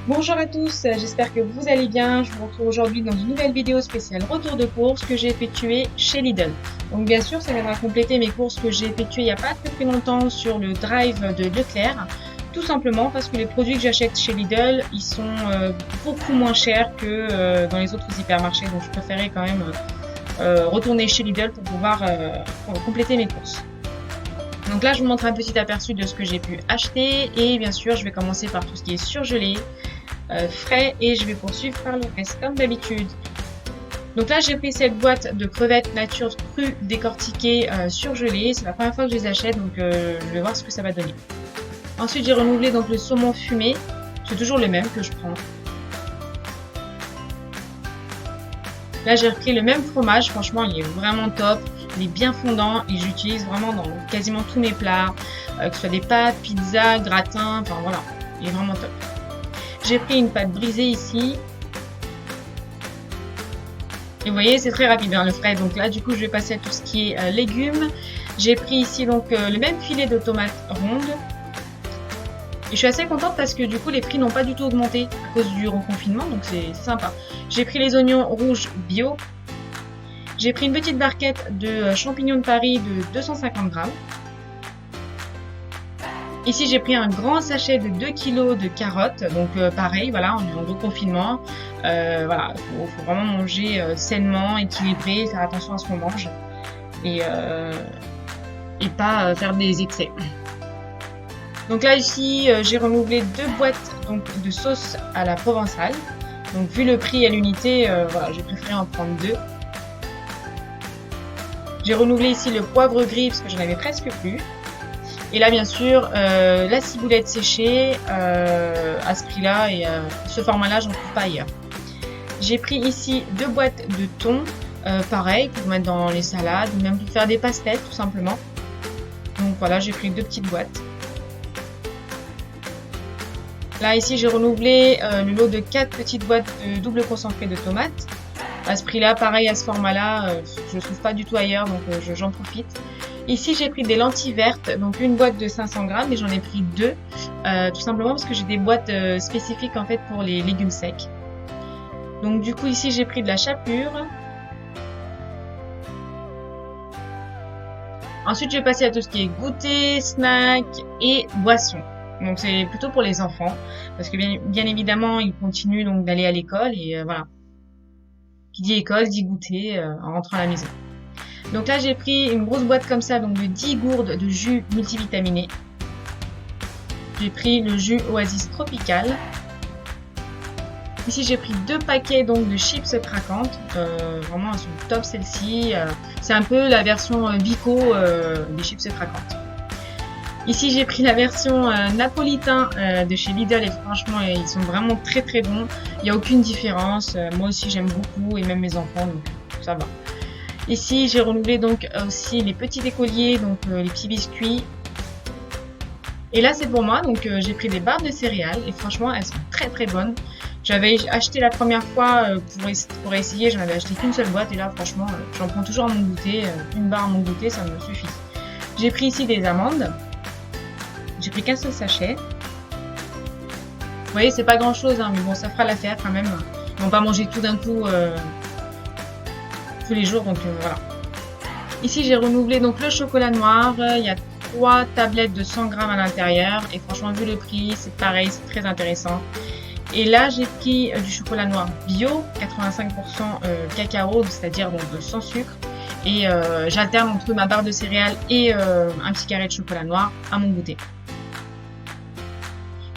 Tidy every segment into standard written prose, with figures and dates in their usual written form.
Bonjour à tous, j'espère que vous allez bien. Je vous retrouve aujourd'hui dans une nouvelle vidéo spéciale retour de courses que j'ai effectuée chez Lidl. Donc bien sûr, ça viendra compléter mes courses que j'ai effectuées il n'y a pas très longtemps sur le drive de Leclerc. Tout simplement parce que les produits que j'achète chez Lidl, ils sont beaucoup moins chers que dans les autres hypermarchés. Donc je préférais quand même retourner chez Lidl pour pouvoir compléter mes courses. Donc là, je vous montre un petit aperçu de ce que j'ai pu acheter et bien sûr, je vais commencer par tout ce qui est surgelé, frais et je vais poursuivre par le reste comme d'habitude. Donc là, j'ai pris cette boîte de crevettes nature crues décortiquées surgelées. C'est la première fois que je les achète, donc je vais voir ce que ça va donner. Ensuite, j'ai renouvelé donc le saumon fumé. C'est toujours le même que je prends. Là, j'ai repris le même fromage. Franchement, il est vraiment top. Il est bien fondant et j'utilise vraiment dans quasiment tous mes plats, que ce soit des pâtes, pizza, gratin, enfin voilà, il est vraiment top. J'ai pris une pâte brisée ici. Et vous voyez, c'est très rapide, hein, le frais. Donc là, du coup, je vais passer à tout ce qui est légumes. J'ai pris ici donc le même filet de tomates rondes. Et je suis assez contente parce que du coup, les prix n'ont pas du tout augmenté à cause du reconfinement, donc c'est sympa. J'ai pris les oignons rouges bio. J'ai pris une petite barquette de champignons de Paris de 250 grammes. Ici, j'ai pris un grand sachet de 2 kg de carottes. Donc pareil, voilà, on est en reconfinement. Voilà, faut vraiment manger sainement, équilibré, faire attention à ce qu'on mange. Et pas faire des excès. Donc là, ici, j'ai renouvelé 2 boîtes donc, de sauce à la provençale. Donc vu le prix à l'unité, voilà, j'ai préféré en prendre 2. J'ai renouvelé ici le poivre gris parce que j'en avais presque plus. Et là, bien sûr, la ciboulette séchée à ce prix-là et ce format-là, j'en trouve pas ailleurs. J'ai pris ici 2 boîtes de thon, pareil, pour mettre dans les salades ou même pour faire des pastèques tout simplement. Donc voilà, j'ai pris 2 petites boîtes. Là, ici, j'ai renouvelé le lot de 4 petites boîtes de double concentré de tomates. À ce prix-là, pareil, à ce format-là, je ne trouve pas du tout ailleurs, donc j'en profite. Ici, j'ai pris des lentilles vertes, donc une boîte de 500 grammes, et j'en ai pris 2, tout simplement parce que j'ai des boîtes spécifiques en fait pour les légumes secs. Donc du coup, ici, j'ai pris de la chapelure. Ensuite, je vais passer à tout ce qui est goûter, snack et boissons. Donc c'est plutôt pour les enfants, parce que bien évidemment, ils continuent donc d'aller à l'école, et voilà. Qui dit école, dit goûter en rentrant à la maison. Donc là, j'ai pris une grosse boîte comme ça, donc de 10 gourdes de jus multivitaminé. J'ai pris le jus Oasis Tropical. Ici, j'ai pris 2 paquets donc de chips craquantes. Vraiment, elles sont top celles-ci. C'est un peu la version Vico des chips craquantes. Ici, j'ai pris la version napolitain de chez Lidl et franchement, ils sont vraiment très très bons. Il n'y a aucune différence. Moi aussi, j'aime beaucoup et même mes enfants, donc ça va. Ici, j'ai renouvelé donc aussi les petits écoliers, donc les petits biscuits. Et là, c'est pour moi, donc j'ai pris des barres de céréales et franchement, elles sont très très bonnes. J'avais acheté la première fois pour essayer, j'en avais acheté qu'une seule boîte et là, franchement, j'en prends toujours à mon goûter. Une barre à mon goûter, ça me suffit. J'ai pris ici des amandes. J'ai pris qu'un seul sachet. Vous voyez, c'est pas grand chose, hein, mais bon, ça fera l'affaire quand même. Ils vont pas manger tout d'un coup tous les jours, donc voilà. Ici, j'ai renouvelé donc le chocolat noir. Il y a 3 tablettes de 100 grammes à l'intérieur. Et franchement, vu le prix, c'est pareil, c'est très intéressant. Et là, j'ai pris du chocolat noir bio, 85% cacao, c'est-à-dire donc sans sucre. Et j'alterne entre ma barre de céréales et un petit carré de chocolat noir à mon goûter.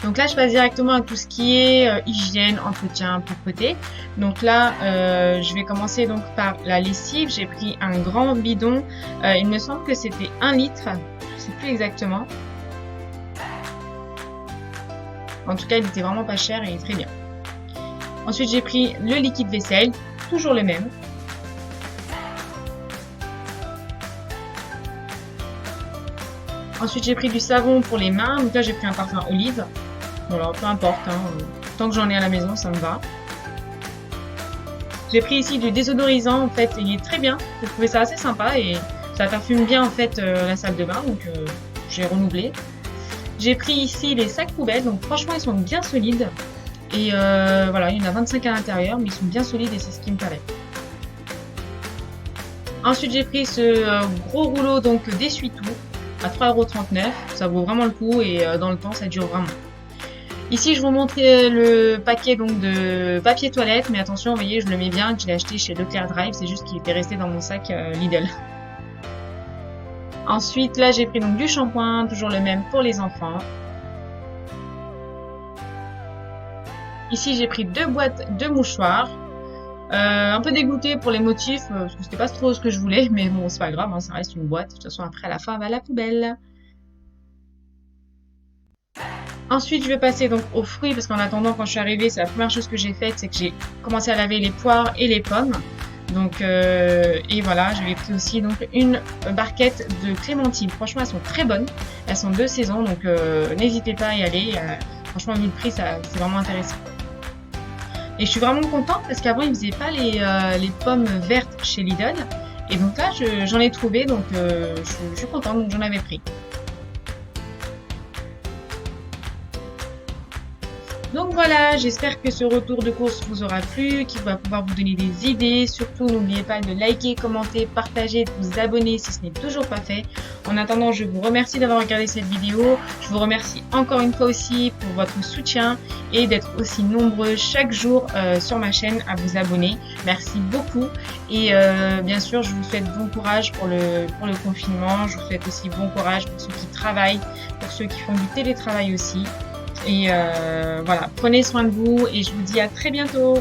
Donc là, je passe directement à tout ce qui est hygiène, entretien, propreté. Donc là, je vais commencer donc par la lessive. J'ai pris un grand bidon. Il me semble que c'était 1 litre. Je sais plus exactement. En tout cas, il était vraiment pas cher et très bien. Ensuite, j'ai pris le liquide vaisselle, toujours le même. Ensuite, j'ai pris du savon pour les mains. Donc là, j'ai pris un parfum olive. Voilà, peu importe, hein, tant que j'en ai à la maison, ça me va. J'ai pris ici du désodorisant, en fait, il est très bien. J'ai trouvé ça assez sympa et ça parfume bien en fait la salle de bain, donc j'ai renouvelé. J'ai pris ici les sacs poubelles, donc franchement ils sont bien solides. Et voilà, il y en a 25 à l'intérieur, mais ils sont bien solides et c'est ce qui me paraît. Ensuite, j'ai pris ce gros rouleau donc d'essuie-tout à 3,39 €. Ça vaut vraiment le coup et dans le temps, ça dure vraiment. Ici, je vous montrais le paquet donc de papier toilette, mais attention, vous voyez, je le mets bien, que je l'ai acheté chez Leclerc Drive, c'est juste qu'il était resté dans mon sac Lidl. Ensuite, là, j'ai pris donc du shampoing, toujours le même pour les enfants. Ici, j'ai pris 2 boîtes de mouchoirs. Un peu dégoûtée pour les motifs, parce que c'était pas trop ce que je voulais, mais bon, c'est pas grave, hein, ça reste une boîte. De toute façon, après, à la fin, elle va à la poubelle. Ensuite, je vais passer donc aux fruits, parce qu'en attendant, quand je suis arrivée, c'est la première chose que j'ai faite, c'est que j'ai commencé à laver les poires et les pommes. Donc, et voilà, j'avais pris aussi donc une barquette de clémentines. Franchement, elles sont très bonnes. Elles sont de saison, donc n'hésitez pas à y aller. Franchement, vu le prix, c'est vraiment intéressant. Et je suis vraiment contente parce qu'avant, ils faisaient pas les pommes vertes chez Lidl. Et donc là, j'en ai trouvé, donc je suis contente, donc j'en avais pris. Donc voilà, j'espère que ce retour de course vous aura plu, qu'il va pouvoir vous donner des idées. Surtout, n'oubliez pas de liker, commenter, partager, de vous abonner si ce n'est toujours pas fait. En attendant, je vous remercie d'avoir regardé cette vidéo. Je vous remercie encore une fois aussi pour votre soutien et d'être aussi nombreux chaque jour sur ma chaîne à vous abonner. Merci beaucoup. Et bien sûr, je vous souhaite bon courage pour le confinement. Je vous souhaite aussi bon courage pour ceux qui travaillent, pour ceux qui font du télétravail aussi. Et voilà, prenez soin de vous et je vous dis à très bientôt.